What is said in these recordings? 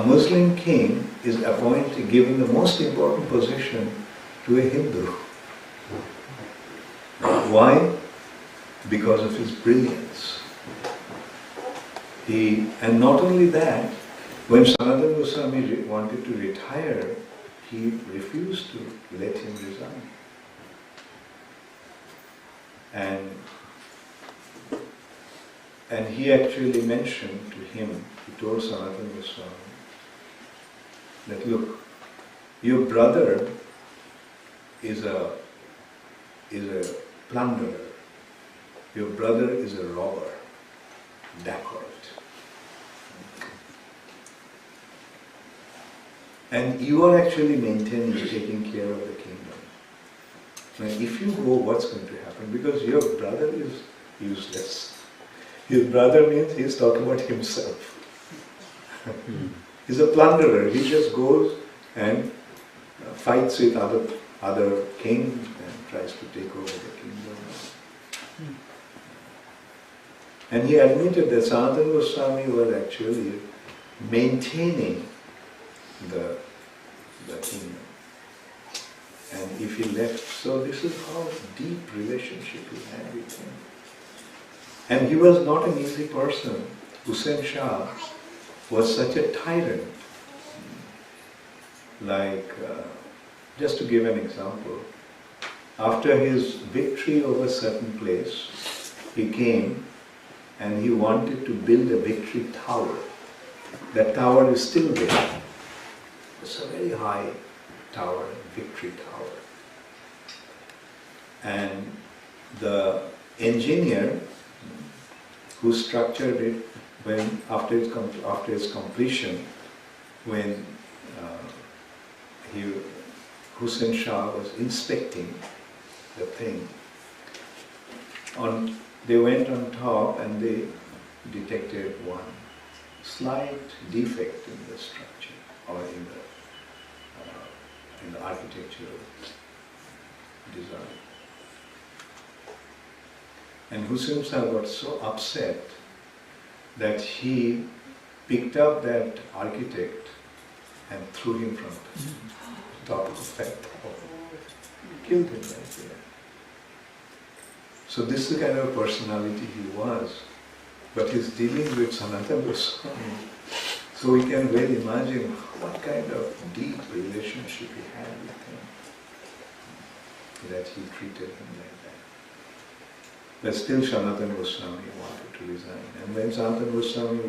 Muslim king is given the most important position to a Hindu. Why? Because of his brilliance. And not only that, when Sanatana Goswami wanted to retire, he refused to let him resign. And he actually mentioned to him, he told Sanatana Goswami that, look, your brother is a plunderer. Your brother is a robber, dacoit. And you are actually maintaining, taking care of the kingdom. Now, if you go, what's going to happen? Because your brother is useless. His brother means he's talking about himself. He's a plunderer. He just goes and fights with other kings and tries to take over the kingdom. And he admitted that Sanatana Goswami was actually maintaining the kingdom. And if he left, so this is how deep relationship he had with him. And he was not an easy person. Hussain Shah was such a tyrant. Like, just to give an example, after his victory over a certain place, he came and he wanted to build a victory tower. That tower is still there. It's a very high tower, victory tower. And the engineer who structured it, when after its completion, when Hussain Shah was inspecting the thing, they went on top and they detected one slight defect in the structure or in the architectural design. And Hussain Shah got so upset that he picked up that architect and threw him from the top of that tower. Killed him right there. So this is the kind of personality he was. But he's dealing with Sanatana Goswami. So we can well imagine what kind of deep relationship he had with him, that he treated him like that. But still Sanatana Goswami wanted to resign. And when Sanatana Goswami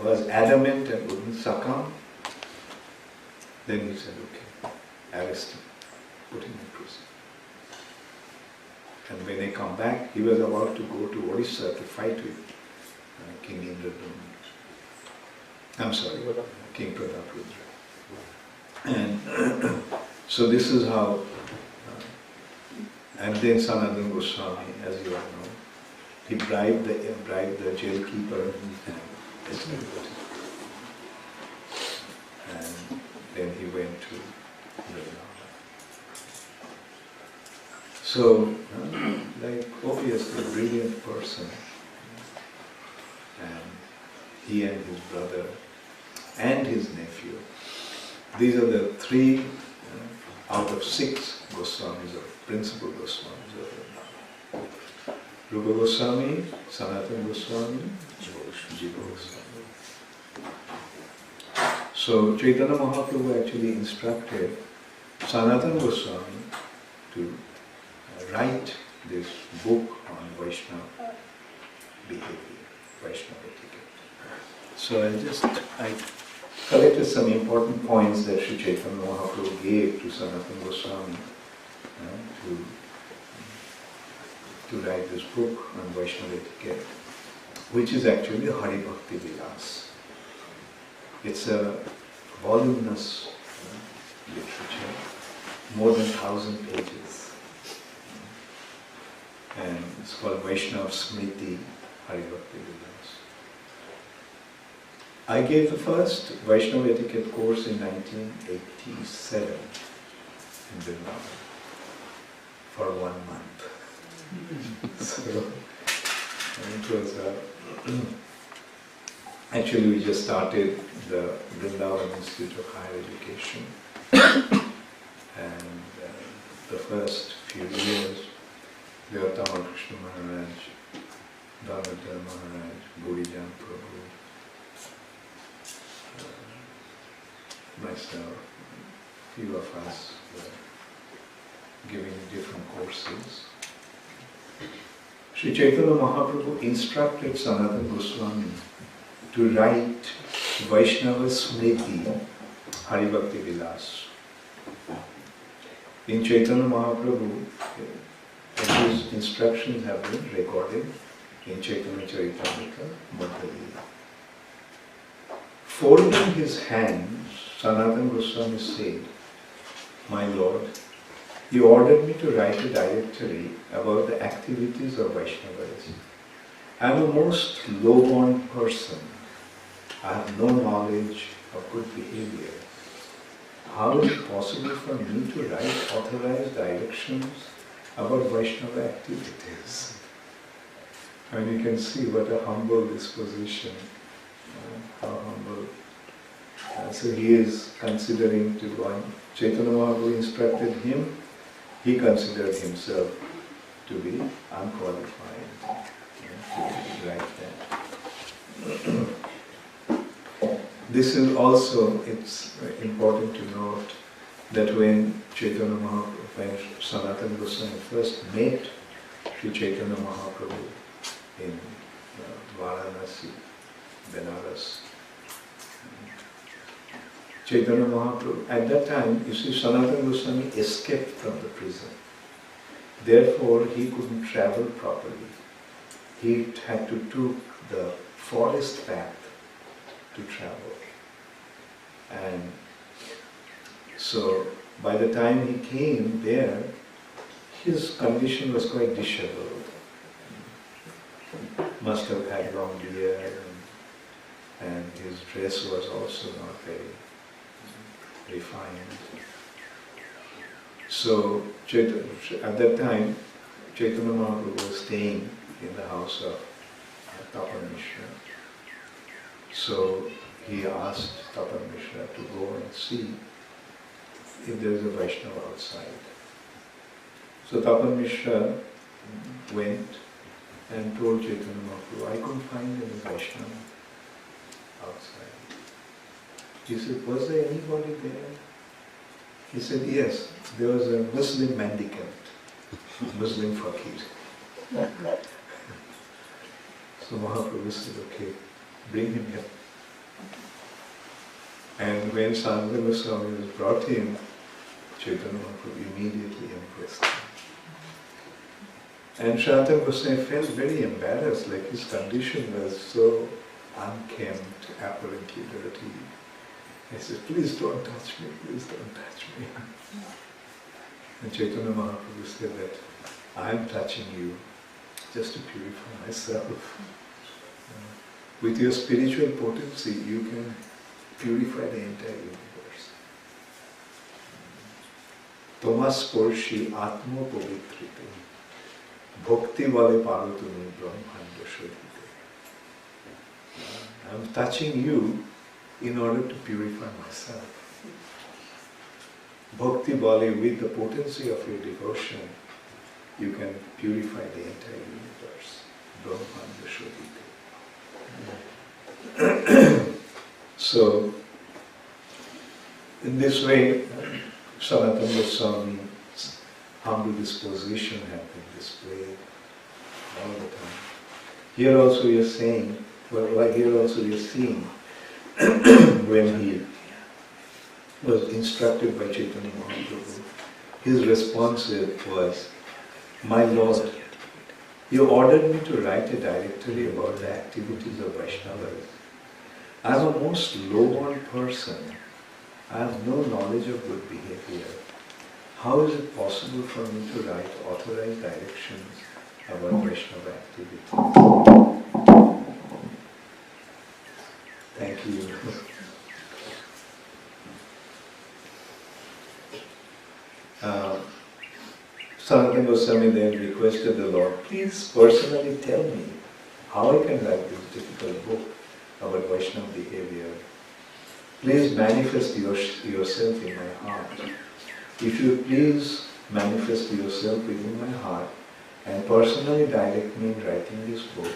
was adamant and wouldn't succumb, then he said, okay, arrest him, put him in prison. And when they come back, he was about to go to Orissa to fight with King Indradumna. I'm sorry, King Prataprudra. And so this is how, and then Sanatana Goswami, as you all know, he bribed the jailkeeper and escaped. And then he went to Vaisnava. So, like obviously a brilliant person, and he and his brother and his nephew, these are the three out of 6 Goswamis, or principal Goswamis of Vrindavan. Rupa Goswami, Sanatana Goswami, Jiva Goswami. So Chaitanya Mahaprabhu actually instructed Sanatana Goswami to write this book on Vaishnava behavior, Vaishnava etiquette. So I collected some important points that Sri Chaitanya Mahaprabhu gave to Sanatana Goswami to write this book on Vaishnava etiquette, which is actually Hari Bhakti Vilas. It's a voluminous literature, more than 1,000 pages. And it's called Vaishnava Smriti Hari Bhakti Vilas. I gave the first Vaishnava etiquette course in 1987 in Vrindavan for 1 month. So it was Actually, we just started the Vrindavan Institute of Higher Education, and the first few years, Vaisnava Krishna Maharaj, Damodar Maharaj, Burijan Prabhu, myself, few of us were giving different courses. Sri Chaitanya Mahaprabhu instructed Sanatana Goswami to write Vaisnava Smriti Haribhakti Vilas. In Chaitanya Mahaprabhu, his instructions have been recorded in Chaitanya Charitamrita Madhya. Folding his hands, Sanatana Goswami said, "My Lord, you ordered me to write a directory about the activities of Vaishnavas. I am a most low-born person. I have no knowledge of good behavior. How is it possible for me to write authorized directions about Vaishnava activities?" And you can see what a humble disposition, how humble. So he is considering to go on. Chaitanya Mahaprabhu instructed him, he considered himself to be unqualified to write that. This is also, it's important to note that when Chaitanya Mahaprabhu, when Sanatana Goswami first met Sri Chaitanya Mahaprabhu in Varanasi, Benares, Chaitanya Mahaprabhu, at that time, you see, Sanatana Goswami escaped from the prison. Therefore, he couldn't travel properly. He had to take the forest path to travel. And so, by the time he came there, his condition was quite disheveled. Must have had long beard, and his dress was also not very refined. So, at that time, Chaitanya Mahaprabhu was staying in the house of Tapan Mishra. So, he asked Tapan Mishra to go and see if there is a Vaishnava outside. So, Tapan Mishra went and told Chaitanya Mahaprabhu, "I couldn't find any Vaishnava outside." He said, "Was there anybody there?" He said, "Yes, there was a Muslim mendicant, Muslim fakir." So Mahaprabhu said, "Okay, bring him here." And when Sanatana Goswami was brought in, Chaitanya Mahaprabhu immediately embraced him. And Sanatana Goswami felt very embarrassed, like his condition was so unkempt, apparently dirty. He said, "Please don't touch me, please don't touch me." And Chaitanya Mahaprabhu said that, "I am touching you just to purify myself. With your spiritual potency, you can purify the entire universe. Tomas Porshi Atmo Pavitrite, Bhakti Vale Parutumi Brahmanda Shodhite." I am touching you in order to purify myself. Bhakti Bali, with the potency of your devotion, you can purify the entire universe. Brahmanda Shodhite. So, in this way, Sanatana Goswami's humble disposition has been displayed all the time. Here also we are saying, here also we are seeing when he was instructed by Chaitanya Mahaprabhu, his response was, "My Lord, you ordered me to write a directory about the activities of Vaishnavas. I am a most low-born person. I have no knowledge of good behavior. How is it possible for me to write authorized directions about Vaishnava activities?" Thank you. Sanatana Goswami then requested the Lord, "Please personally tell me how I can write this difficult book our Vaishnava behavior. Please manifest yourself in my heart. If you please manifest yourself within my heart and personally direct me in writing this book,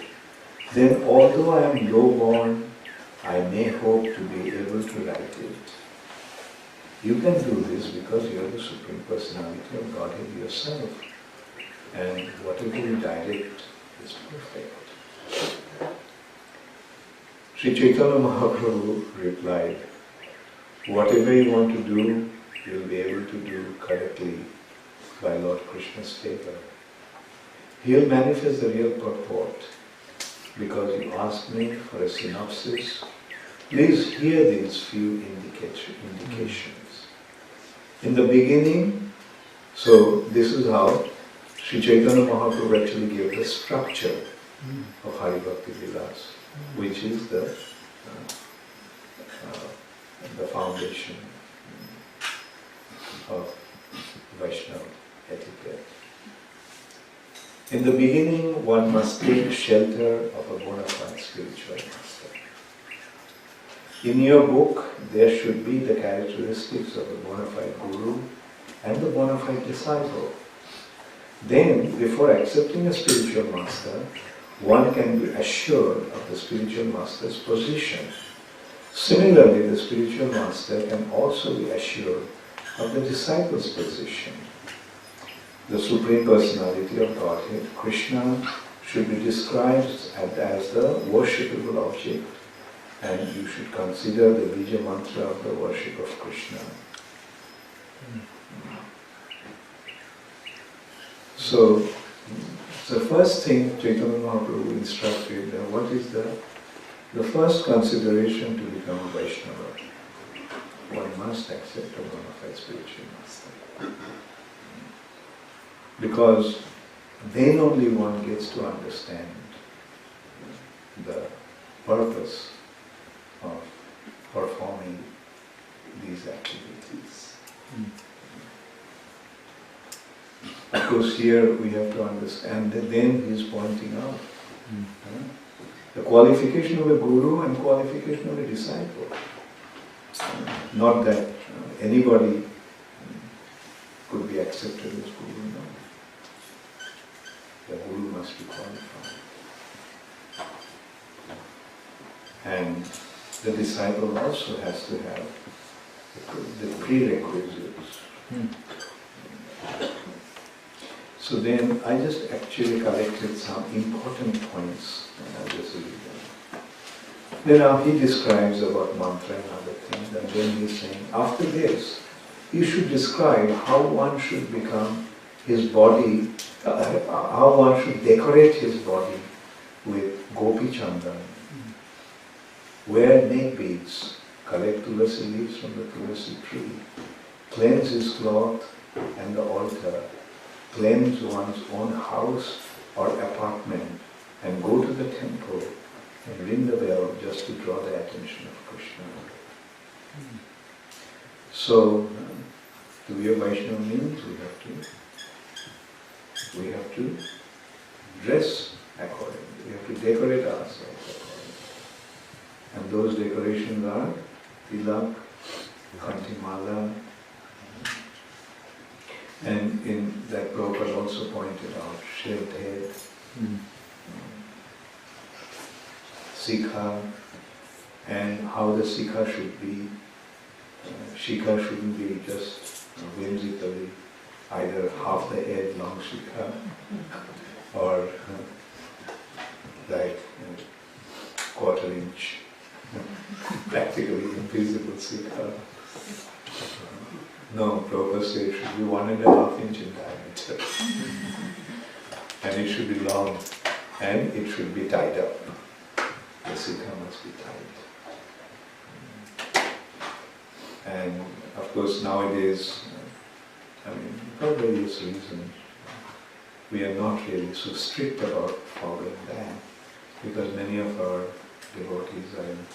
then although I am low-born, I may hope to be able to write it. You can do this because you are the Supreme Personality of Godhead yourself, and whatever you direct is perfect. Sri Chaitanya Mahaprabhu replied, whatever you want to do, you will be able to do correctly by Lord Krishna's favor. He will manifest the real purport. Because you asked me for a synopsis, please hear these few indications. In the beginning, so this is how Sri Chaitanya Mahaprabhu actually gave the structure of Hari Bhakti Vilas, which is the foundation of Vaishnava etiquette. In the beginning, one must take shelter of a bona fide spiritual master. In your book, there should be the characteristics of a bona fide guru and the bona fide disciple. Then, before accepting a spiritual master, one can be assured of the spiritual master's position. Similarly, the spiritual master can also be assured of the disciple's position. The Supreme Personality of Godhead, Krishna, should be described as the worshipable object, and you should consider the Bija Mantra of the worship of Krishna. So, the first thing Chaitanya Mahaprabhu instructed, what is the first consideration to become a Vaishnava? One must accept a bona fide spiritual master. Because then only one gets to understand the purpose of performing these activities. Of course, here we have to understand that then he is pointing out the qualification of a guru and qualification of a disciple. Not that anybody could be accepted as guru, no. The guru must be qualified. And the disciple also has to have the prerequisites. So then I just actually collected some important points and I'll just read them. Then now he describes about mantra and other things, and then he's saying, after this, he should describe how one should become his body, how one should decorate his body with gopi chandan, wear neck beads, collect tulasi leaves from the tulasi tree, cleanse his cloth and the altar, cleanse one's own house or apartment, and go to the temple and ring the bell just to draw the attention of Krishna. So, to be a Vaishnava means we have to dress accordingly. We have to decorate ourselves accordingly. And those decorations are tilak, kantimala, and in that Prabhupada also pointed out shaved head, sikha, and how the sikha should be. Shikha shouldn't be just whimsically either half the head long shikha or like quarter inch practically invisible sikha. No, Prabhupada said it should be 1.5 inch in diameter. And it should be long and it should be tied up. The sikha must be tied. And of course nowadays, for various reasons, we are not really so strict about following that, because many of our devotees are in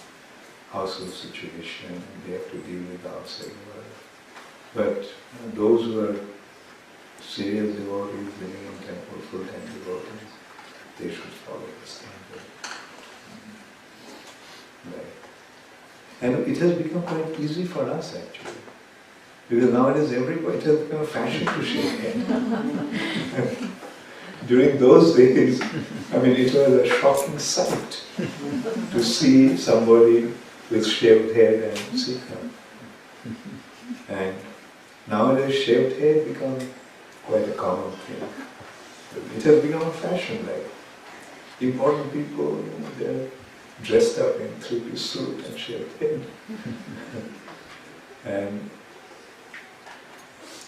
household situation and they have to deal with the outside world. But those who are serious devotees living in temple, full-time devotees, they should follow the standard. And it has become quite easy for us actually. Because nowadays everybody, it has become a fashion to shave hair. During those days, I mean, it was a shocking sight to see somebody with shaved head and Sikha. And nowadays shaved hair become quite a common thing. It has become a fashion, like important people, they're dressed up in three-piece suit and shaved head.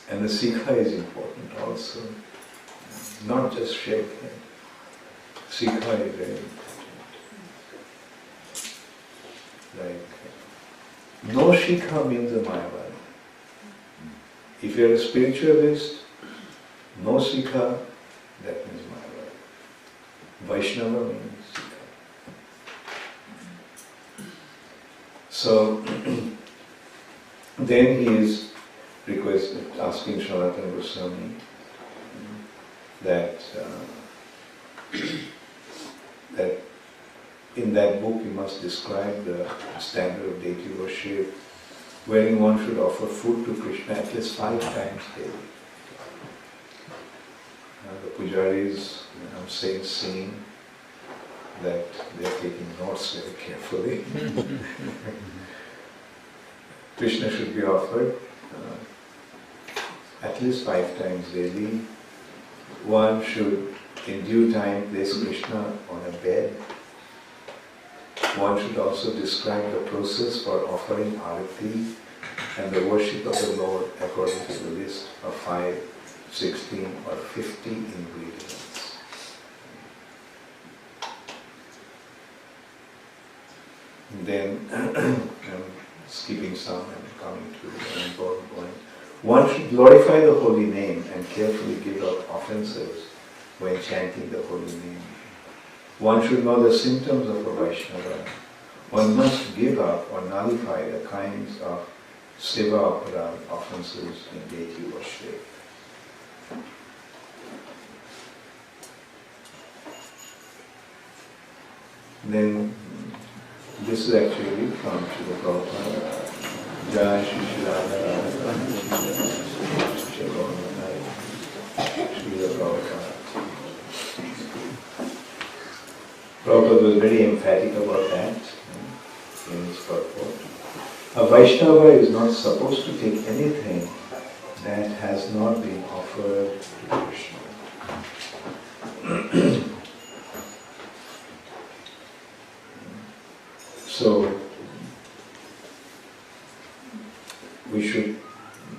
And the Sikha is important also, not just shaved head. Sikha is very important. Like, no Sikha means a Mayavadi. If you're a spiritualist, no Sikha, that means Mayavadi. Vaisnava means Sikha. So, then he is asking Sanatana Goswami that in that book you must describe the standard of deity worship, wherein one should offer food to Krishna at least 5 times daily. The pujaris, I'm seeing that they are taking notes very carefully. Krishna should be offered at least 5 times daily. One should, in due time, place Krishna on a bed. One should also describe the process for offering arati and the worship of the Lord according to the list of 5, 16 or 50 ingredients. And then, I'm skipping some and coming to an important point. One should glorify the holy name and carefully give up offenses when chanting the holy name. One should know the symptoms of a Vaishnava. One must give up or nullify the kinds of seva aparad offenses in deity worship. Then, this is actually from Srila Prabhupada. Jai Shri Shri Radha Radha Srila Prabhupada. Prabhupada was very emphatic about that in his purport. A Vaishnava is not supposed to take anything that has not been offered to Krishna. So, we should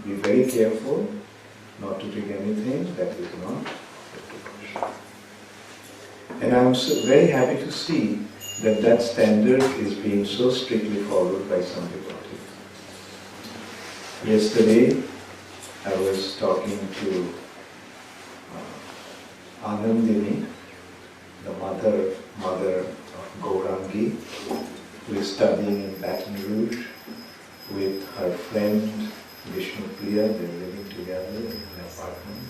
be very careful not to take anything that is not Krishna. And I am very happy to see that that standard is being so strictly followed by some devotees. Yesterday, I was talking to Anandini, the mother of Gaurangi, who is studying in Baton Rouge with her friend Vishnu Priya. They're living together in an apartment.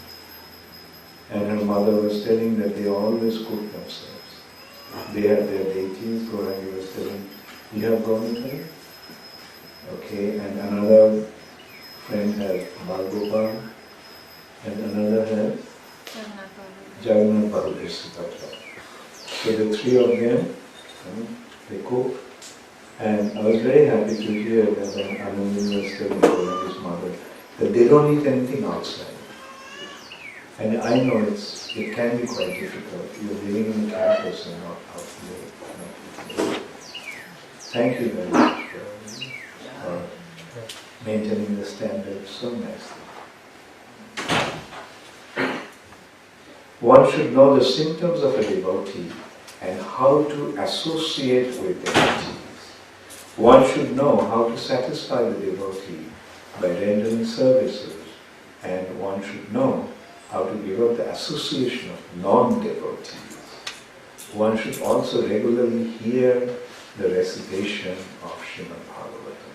And her mother was telling that they always cook themselves. They have their deities. Gaurangi was telling, you have gone with her? Okay, and another friend has Balgopal, and another has Jagannath Balgopal. So the 3 of them, they cook. And I was very happy to hear that when Anandini was telling Gaurangi's mother that they don't eat anything outside. And I know it can be quite difficult. You're living in a campus and not out there. Thank you very much for maintaining the standard so nicely. One should know the symptoms of a devotee and how to associate with devotees. One should know how to satisfy the devotee by rendering services, and one should know how to give up the association of non-devotees. One should also regularly hear the recitation of Srimad Bhagavatam.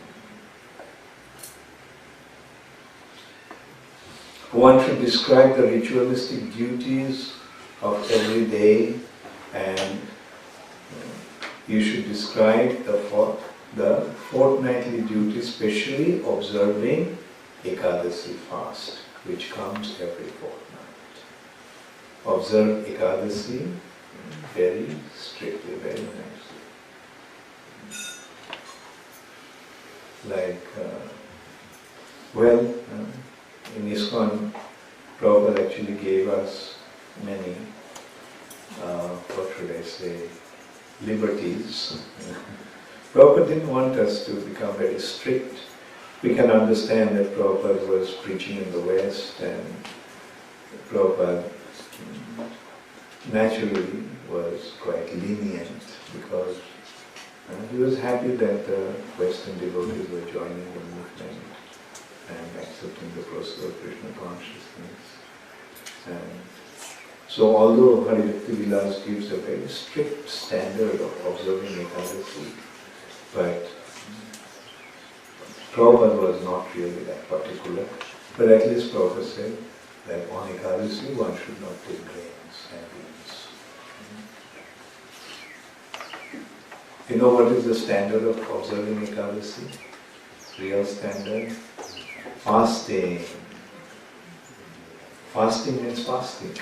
One should describe the ritualistic duties of every day, and you should describe the fortnightly duty, especially observing Ekadasi fast, which comes every fortnight. Observe Ekadasi very strictly, very nicely. Like, in ISKCON, Prabhupada actually gave us many, what should I say, liberties. Prabhupada didn't want us to become very strict. We can understand that Prabhupada was preaching in the West, and Prabhupada naturally was quite lenient because he was happy that the Western devotees were joining the movement and accepting the process of Krishna consciousness. And so although Haribhakti Vilas gives a very strict standard of observing Ekadasi, but Prabhupada was not really that particular. But at least Prabhupada said that on Ekadasi one should not take grains and beans. You know what is the standard of observing Ekadasi? Real standard? Fasting. Fasting means fasting.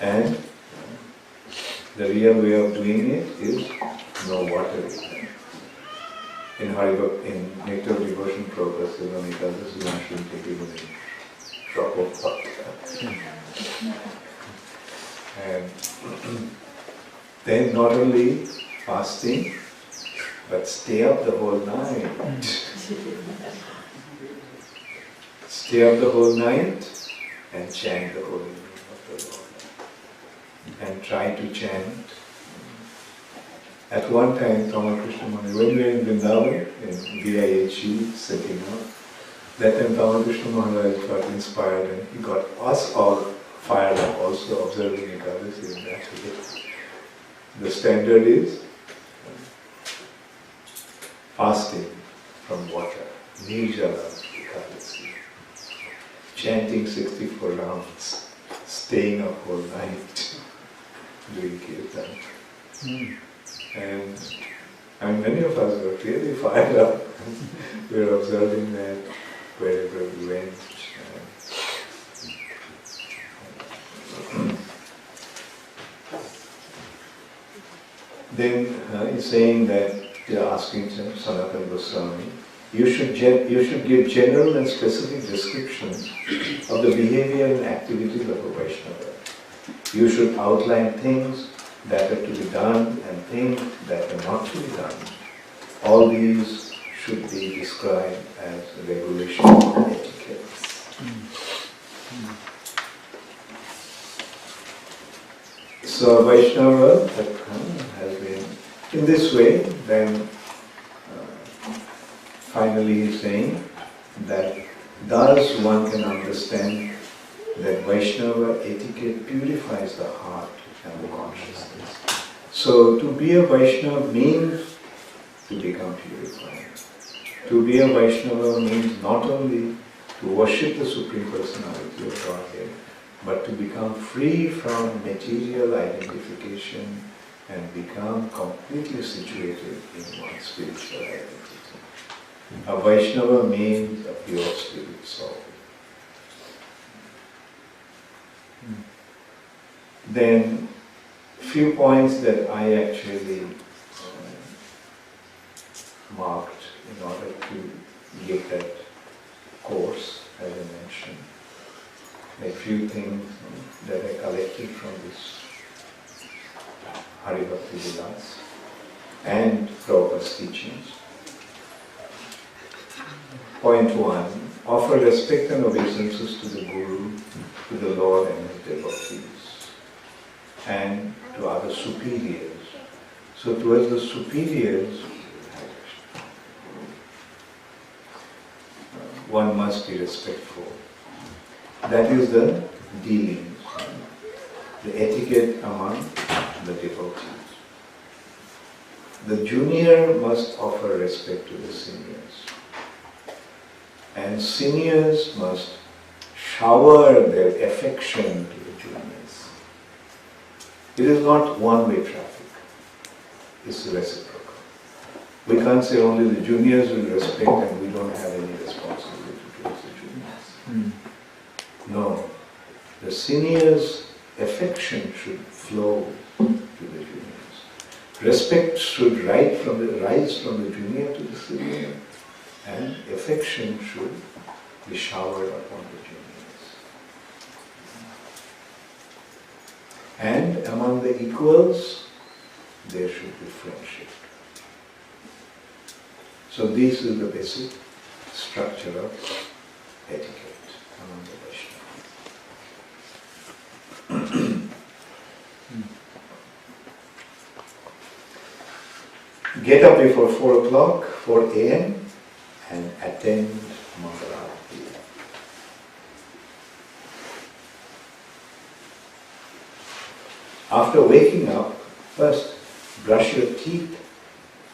And the real way of doing it is no water. In Nectar of Devotion Prabhupada says on Ekadasi one shouldn't take even a drop of water. And then not only fasting, but stay up the whole night. Stay up the whole night and chant the holy name of the Lord. And try to chant. At one time, Ramakrishna Maharaj, when we were in Vrindavan, in VIHE, setting up, that time Ramakrishna Maharaj got inspired and he got us all fired up also observing Ekadasi in that way. The standard is fasting from water, Nirjala Ekadasi, chanting 64 rounds, staying up all night, doing kirtan. And many of us were really fired up. We were observing that wherever we went. Then he's saying that they're asking Sanatana Goswami, you should give general and specific descriptions of the behavior and activities of a Vaishnava. You should outline things that are to be done and things that are not to be done. All these should be described as regulation and etiquette. So Vaishnava has been in this way. Then finally he's saying that thus one can understand that Vaishnava etiquette purifies the heart and the consciousness. So to be a Vaishnava means to become purified. To be a Vaishnava means not only to worship the Supreme Personality of Godhead, but to become free from material identification and become completely situated in one's spiritual identity. A Vaishnava means a pure spirit soul. Then, few points that I actually marked in order to give that course, as I mentioned. A few things that I collected from this Haribhakti Vilas and Prabhupada's teachings. Point 1, offer respect and obeisances to the Guru, to the Lord and his devotees, and to other superiors. So towards the superiors, one must be respectful. That is the dealings, the etiquette among the devotees. The junior must offer respect to the seniors. And seniors must shower their affection to the juniors. It is not one-way traffic, it's reciprocal. We can't say only the juniors will respect and we don't have any responsibility towards the juniors. No. The seniors' affection should flow to the juniors. Respect should rise from the junior to the senior, and affection should be showered upon the juniors. And among the equals, there should be friendship. So this is the basic structure of etiquette among the Vaishnavas. Get up before 4 o'clock, 4 a.m. and attend Mangalarati. After waking up, first brush your teeth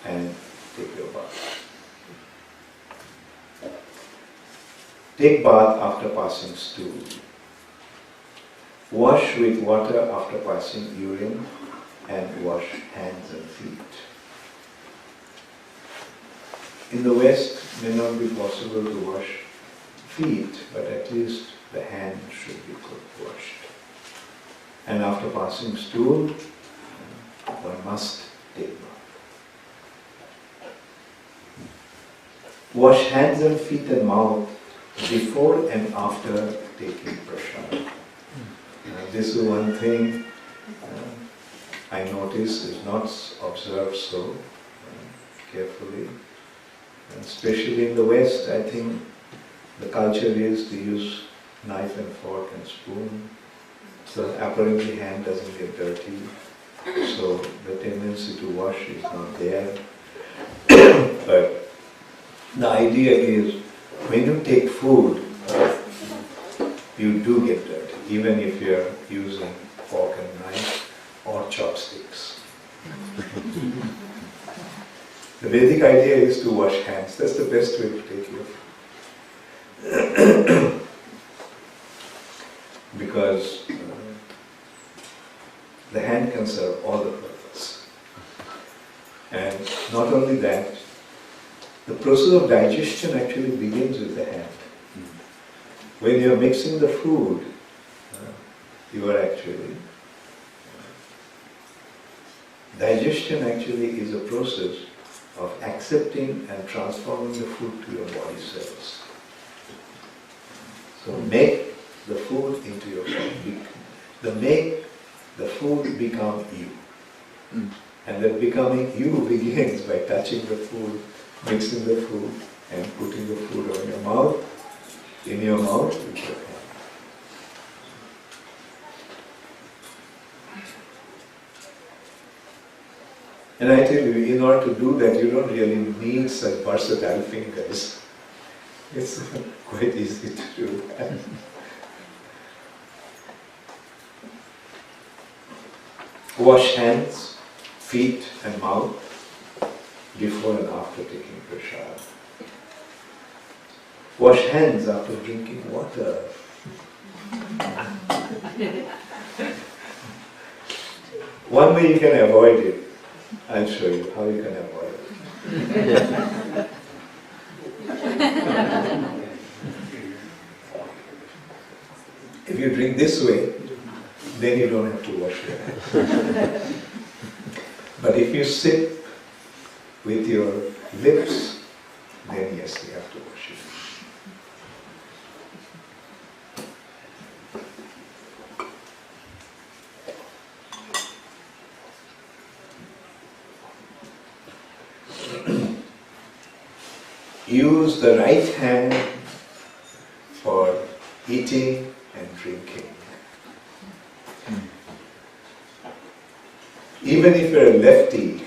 and take your bath. Take bath after passing stool. Wash with water after passing urine and wash hands and feet. In the West, it may not be possible to wash feet, but at least the hand should be washed. And after passing stool, one must take bath. Wash hands and feet and mouth before and after taking prasad. This is one thing I notice is not observed so carefully. And especially in the West, I think the culture is to use knife and fork and spoon. So apparently hand doesn't get dirty. So the tendency to wash is not there. But the idea is when you take food, you do get dirty, even if you're using fork and knife or chopsticks. The Vedic idea is to wash hands. That's the best way to take care of food. Because the hand can serve all the purpose. And not only that, the process of digestion actually begins with the hand. When you are mixing the food, you are actually... digestion actually is a process of accepting and transforming the food to your body cells. So make the food into your body. Make the food become you. And that becoming you begins by touching the food, mixing the food, and putting the food on your mouth, in your mouth with your hand. And I tell you, in order to do that, you don't really need such versatile fingers. It's quite easy to do that. Wash hands, feet and mouth before and after taking prasad. Wash hands after drinking water. One way you can avoid it, I'll show you how you can avoid it. If you drink this way, then you don't have to wash your hands. But if you sip with your lips, then yes, you have to wash it. Use the right hand for eating and drinking. Even if you're a lefty,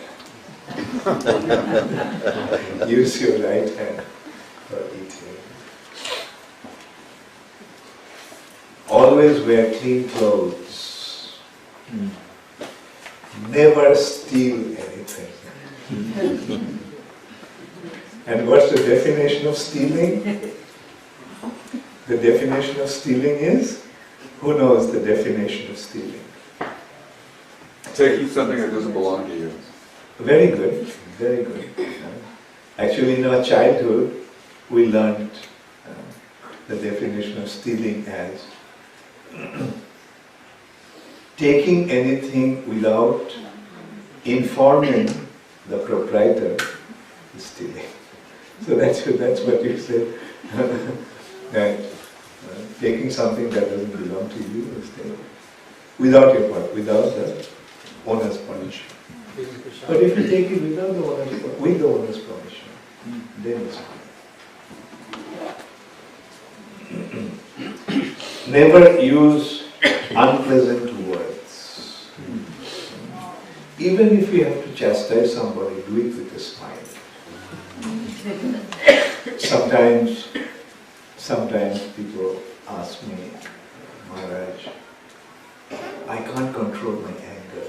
use your right hand for eating. Always wear clean clothes. Never steal anything. And what's the definition of stealing? The definition of stealing is? Who knows the definition of stealing? Taking something that doesn't belong to you. Very good. very good. Actually, in our childhood, we learned the definition of stealing as taking anything without informing the proprietor is stealing. So that's what you said, that taking something that doesn't belong to you is stealing. Without your part, without the owner's permission. But if you take it without the owner's permission, then it's fine. Never use unpleasant words. Even if you have to chastise somebody, do it with a smile. Sometimes people ask me, Maharaj, I can't control my anger.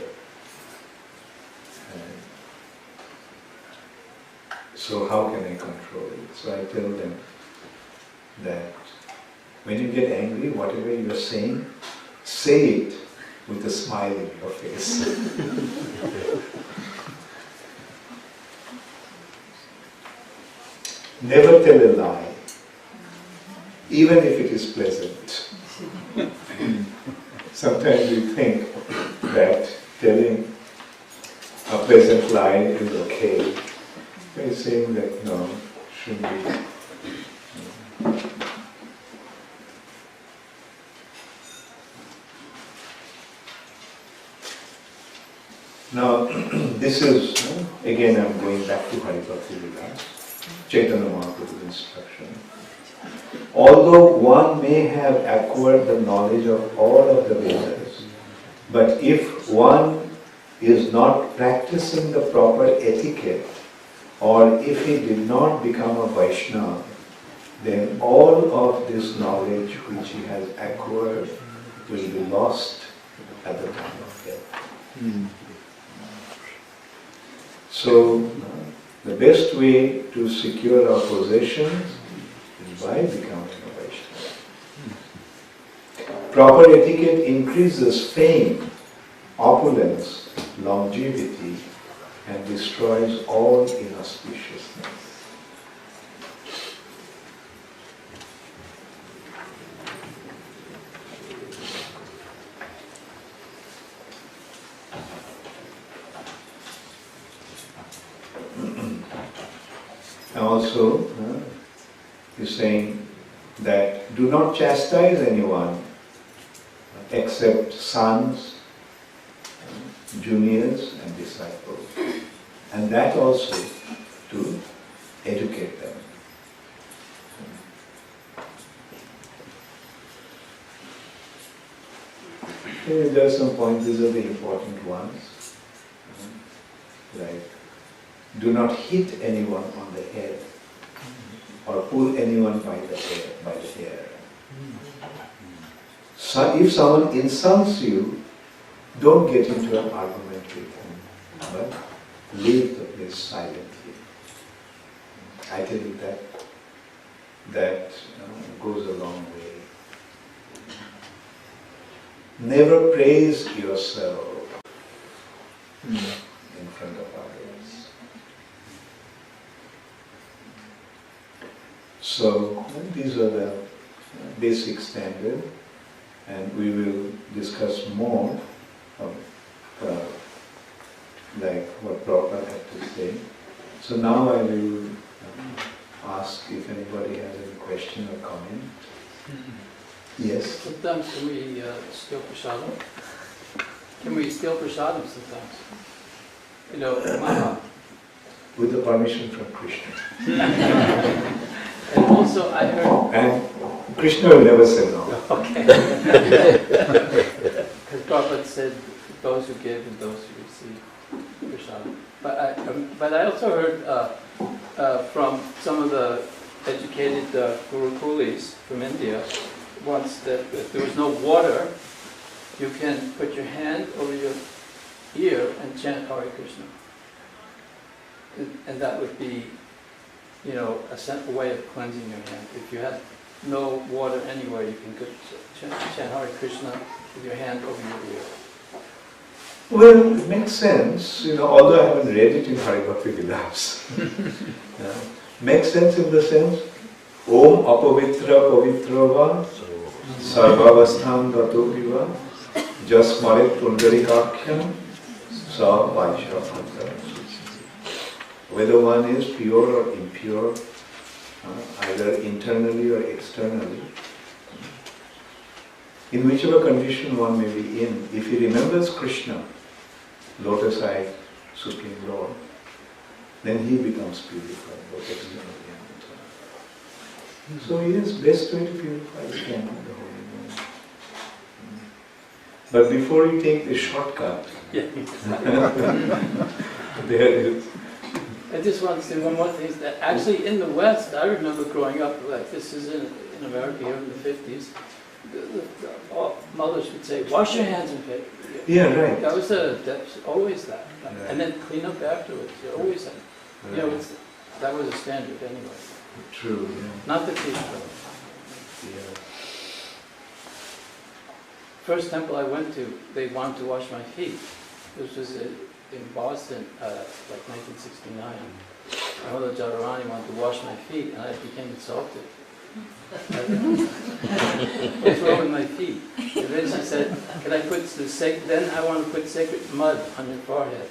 So how can I control it? So I tell them that when you get angry, whatever you are saying, say it with a smile in your face. Never tell a lie, even if it is pleasant. Sometimes we think that telling a pleasant lie is okay. By saying that no, shouldn't be. Now, this is, again I'm going back to Haribhakti Vilas, Chaitanya Mahaprabhu's instruction. Although one may have acquired the knowledge of all of the Vedas, but if one is not practicing the proper etiquette, or if he did not become a Vaisnava, then all of this knowledge which he has acquired will be lost at the time of death. So, the best way to secure our possessions is by becoming a Vaishnava. Proper etiquette increases fame, opulence, longevity, and destroys all inauspiciousness. Also, he's saying that do not chastise anyone except sons, juniors and disciples. And that also to educate them. There are some points, these are the important ones. Like, do not hit anyone on the head or pull anyone by the hair. So if someone insults you, don't get into an argument with him, but leave the place silently. I tell you that goes a long way. Never praise yourself in front of others. So these are the basic standards, and we will discuss more of like what Prabhupada had to say. So now I will ask if anybody has any question or comment. Yes? Sometimes can we steal prasadam? Can we steal prasadam sometimes? You know, with the permission from Krishna. And also I heard... And Krishna will never say no. Okay. Because Prabhupada said, those who give and those who receive prasadam. But I also heard from some of the educated Gurukulis from India once that if there was no water, you can put your hand over your ear and chant Hare Krishna. And that would be, you know, a way of cleansing your hand. If you have no water anywhere, you can chant Hare Krishna with your hand over your ear. Well, it makes sense, although I haven't read it in Haribhakti Vilas. Makes sense in the sense, Om apavitra pavitrava sarvavasthan gato viva jasmaret pundarikakhyam sa vaisha bhakta. Whether one is pure or impure, either internally or externally, in whichever condition one may be in, if he remembers Krishna, lotus-eyed Supreme Lord, then he becomes purified, both externally and internally. So yes, best way to purify is chanting the Holy Name. But before you take the shortcut, there is. I just want to say one more thing, is that actually in the West, I remember growing up, like this is in America here in the 50s, all mothers would say, wash your hands and face. Yeah, right. That's always that. Right. And then clean up afterwards. You always had, that was a standard anyway. True, yeah. Not the teacher. Yeah. First temple I went to, they wanted to wash my feet. This was in Boston, like 1969. My mother Jadharani wanted to wash my feet, and I became insulted. What's wrong with my feet? And then she said, "Can I put then I want to put sacred mud on your forehead."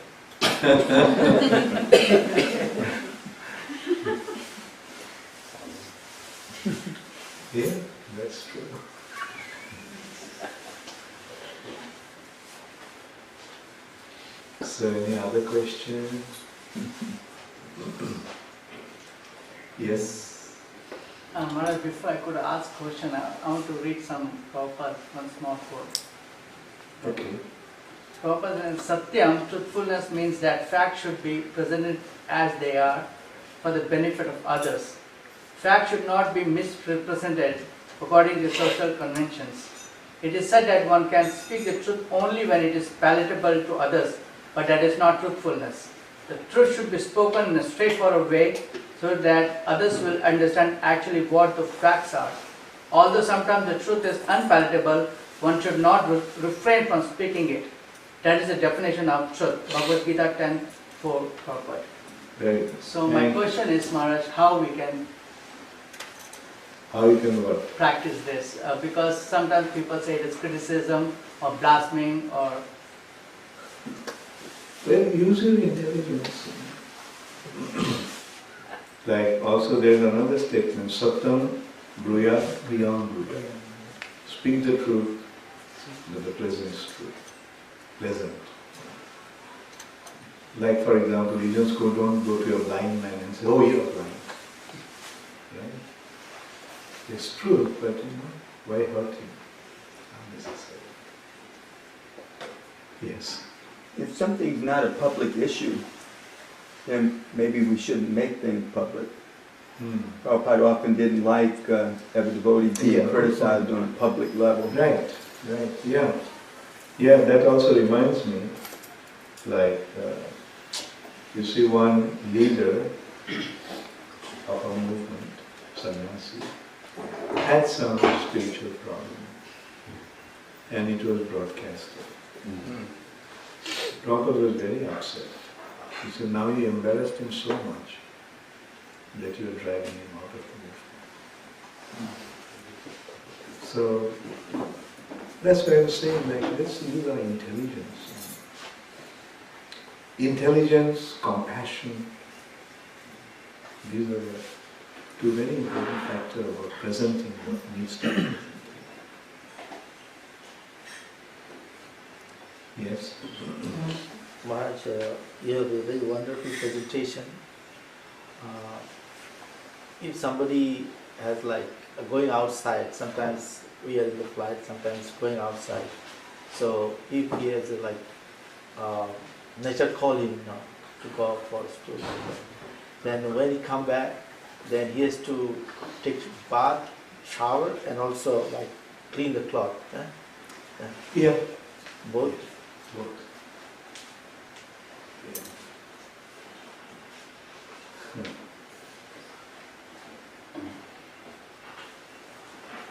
Yeah, that's true. So, any other questions? Yes. Maharaj, before I could ask a question, I want to read some Prabhupada, one small quote. Okay. Prabhupada says, Satyam, truthfulness means that facts should be presented as they are for the benefit of others. Facts should not be misrepresented according to social conventions. It is said that one can speak the truth only when it is palatable to others, but that is not truthfulness. The truth should be spoken in a straightforward way so that others will understand actually what the facts are. Although sometimes the truth is unpalatable, one should not refrain from speaking it. That is the definition of truth. Bhagavad Gita 10:4 Prabhupada. Very good. So my question is, Maharaj, how we can what? practice this? Because sometimes people say it is criticism or blaspheming or... Well, use your intelligence. Like also there is another statement, Satyam Bruyat Priyam Bruyat. Speak the truth, but the pleasant is true. Pleasant. Like for example, you just don't go to a blind man and say, oh, you're blind. Right? It's true, but why hurt him? Unnecessary. Yes. If something's not a public issue, then maybe we shouldn't make things public. Prabhupada often didn't like have a devotee being criticized on a public level. Right, yeah. Yeah, that also reminds me, like, you see one leader of a movement, sannyasi, had some spiritual problem, and it was broadcasted. Prabhupada was very upset. He said, now you embarrassed him so much that you are driving him out of the movement. So, that's why I was saying, like, let's use our intelligence. Intelligence, compassion, these are the two very important factors about presenting what needs to be. Yes? Maharaj, you have a very wonderful presentation. If somebody has going outside, sometimes we are in the flight, sometimes going outside. So if he has nature calling to go for a stroll, then when he come back, then he has to take bath, shower, and also clean the cloth. Yeah. Both.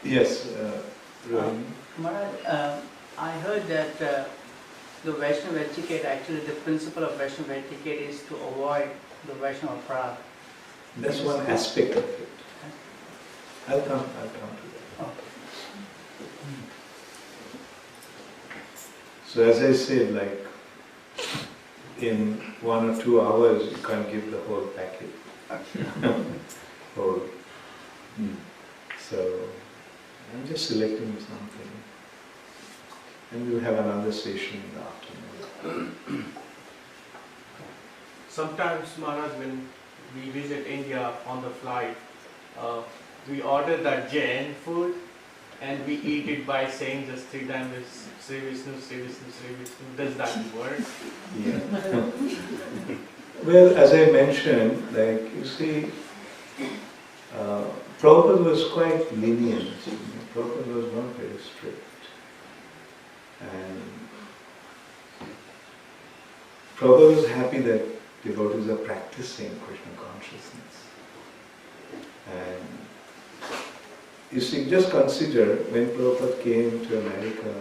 Yes, Rohini. Maharaj, I heard that the Vaishnava etiquette, actually the principle of Vaishnava etiquette is to avoid the Vaishnava pride. That's one aspect of it. I'll come to that. Okay. So as I said, like in 1 or 2 hours, you can't give the whole package. Whole. So I'm just selecting something, and we'll have another session in the afternoon. Sometimes, Maharaj, when we visit India on the flight, we order that Jain food and we eat it by saying just 3 times Sri Vishnu, Sri Vishnu, Sri Vishnu. Does that work? Yeah. Well, as I mentioned, like you see, Prabhupada was quite lenient. Prabhupada was not very strict. And Prabhupada was happy that devotees are practicing Krishna consciousness. And you see, just consider when Prabhupada came to America,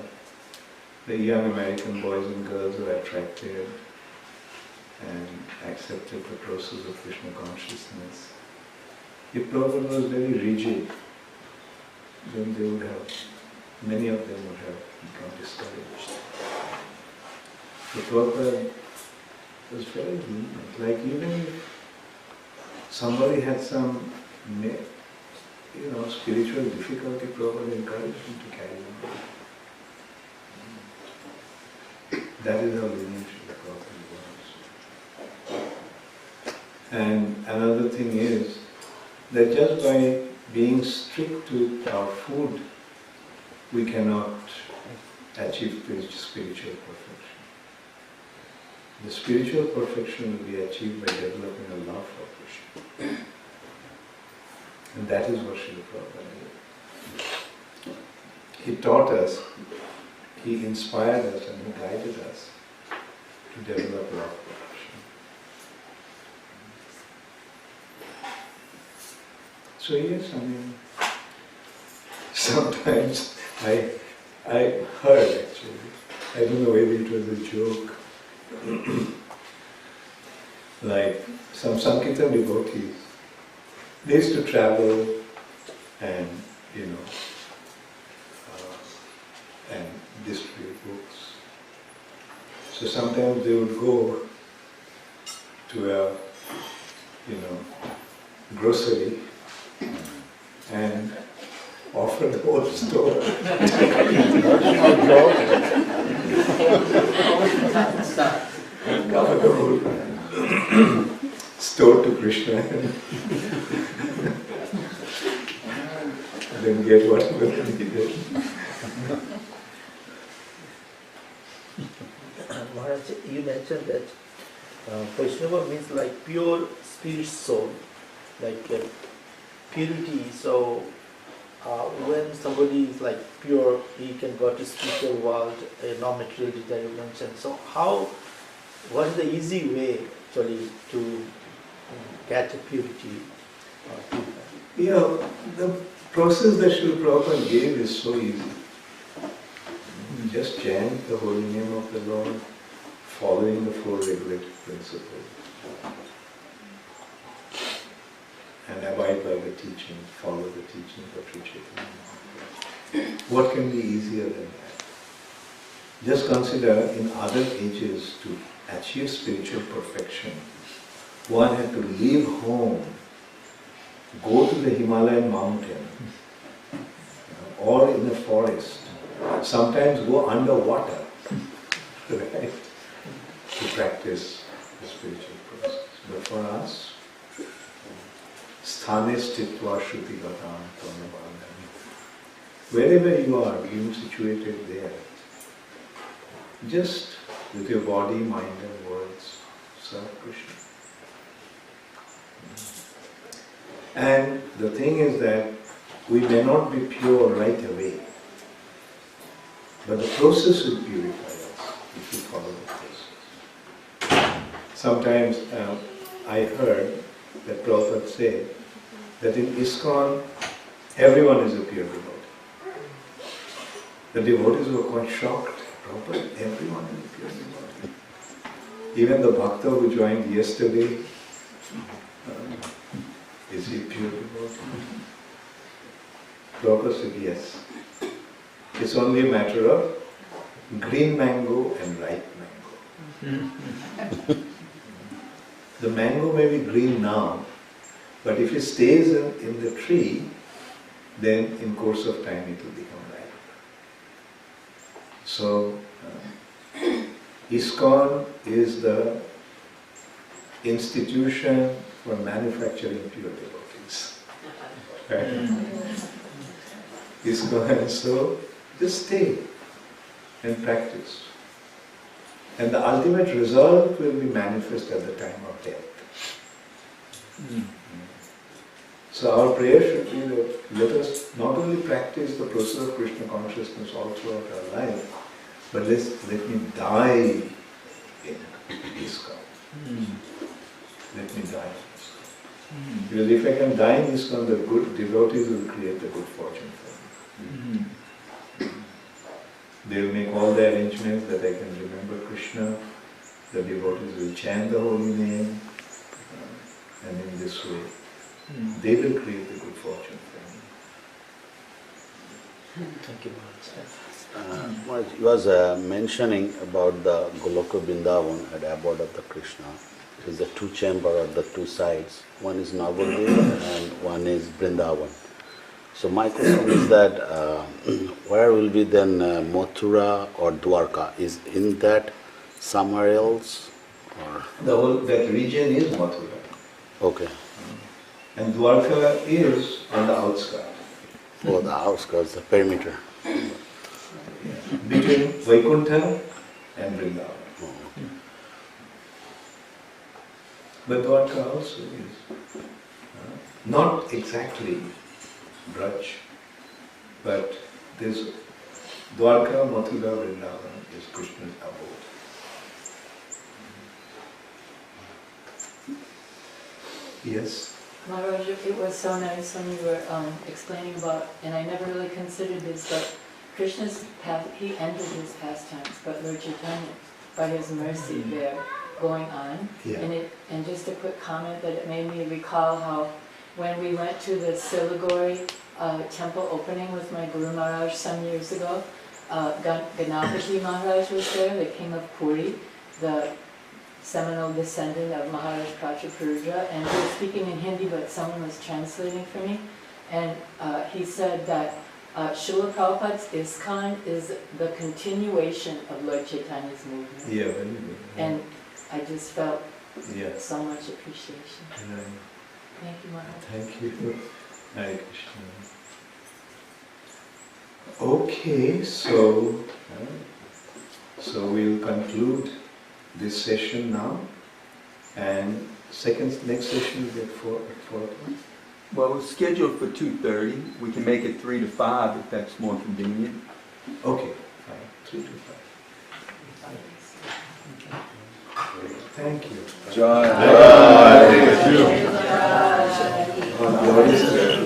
the young American boys and girls were attracted and accepted the process of Krishna consciousness. If Prabhupada was very rigid, then they would have, many of them would have become discouraged. So Prabhupada was very lenient. Like even if somebody had some, spiritual difficulty, Prabhupada encouraged him to carry on. That is how lenient Prabhupada was. And another thing is that just by being strict with our food, we cannot achieve spiritual perfection. The spiritual perfection will be achieved by developing a love for Krishna. And that is what Srila Prabhupada did. He taught us, he inspired us and he guided us to develop love for Krishna. So yes, sometimes I heard actually, I don't know whether it was a joke, like some Sankirtan devotees, they used to travel and, and distribute books. So sometimes they would go to a, grocery and offer the whole store. Offer the whole store to Krishna and then get whatever they needed. Maharaj, you mentioned that Vaishnava means like pure spirit soul, like purity. So when somebody is like pure, he can go to spiritual world, non-material that you mentioned. So what is the easy way actually to get a purity? The process that Srila Prabhupada gave is so easy. Just chant the holy name of the Lord, following the 4 regulated principles, and abide by the teaching, follow the teaching of Sri Chaitanya. What can be easier than that? Just consider in other ages to achieve spiritual perfection, one had to leave home, go to the Himalayan mountain, or in a forest, sometimes go underwater, right, to practice the spiritual process. But for us, sthane sthitva shruti gatam pranavadami. Wherever you are, being situated there, just with your body, mind and words, serve Krishna. And the thing is that we may not be pure right away, but the process will purify us if we follow the process. Sometimes I heard that Prabhupada said that in ISKCON everyone is a pure devotee. The devotees were quite shocked. Prabhupada, everyone is pure devotee. Even the bhakta who joined yesterday, is he pure devotee? Prabhupada said yes. It's only a matter of green mango and ripe mango. The mango may be green now, but if it stays in the tree, then in course of time it will become ripe. So, ISKCON is the institution for manufacturing pure devotees. Right? ISKCON, so just stay and practice. And the ultimate result will be manifest at the time of death. So our prayer should be that let us not only practice the process of Krishna consciousness all throughout our life, but let me die in ISKCON. Let me die in ISKCON. Because if I can die in ISKCON, the good devotees will create the good fortune for me. They will make all the arrangements that I can remember Krishna. The devotees will chant the holy name, and in this way, they will create the good fortune for me. Thank you, Maharaj. Maharaj, you was mentioning about the Goloka Vrindavan at the abode of the Krishna. It is the two chambers at the two sides. One is Navadvip and one is Vrindavan. So my question is that where will be then Mathura or Dwarka? Is in that somewhere else? Or? The whole, that region is Mathura. Okay. And Dwarka is on the outskirts. Oh, the outskirts, the perimeter. Between Vaikuntha and Vrindavan. Oh, okay. But Dwarka also is not exactly Braj, but this Dwarka, Mathura, Vrindavan is Krishna's abode. Yes? Maharaj, it was so nice when you were explaining about, and I never really considered this, but Krishna's path, he ended his pastimes, but Lord Chaitanya, by his mercy, they're going on. Yeah. And just a quick comment that it made me recall how when we went to the Siliguri temple opening with my Guru Maharaj some years ago, Ganapati Maharaj was there, the king of Puri, the seminal descendant of Maharaj Prachapurja, and he was speaking in Hindi, but someone was translating for me. And he said that Srila Prabhupada's ISKCON is the continuation of Lord Chaitanya's movement. Yeah, very good. And I just felt Yes. so much appreciation. Right. Thank you, Maharaj. Thank you. Hare Krishna. Okay, so we'll conclude this session now, and next session will be at 4 o'clock. Well, we're scheduled for 2:30. We can make it 3 to 5 if that's more convenient. Okay, fine, 3 to 5. Thank you. Jai. Glory to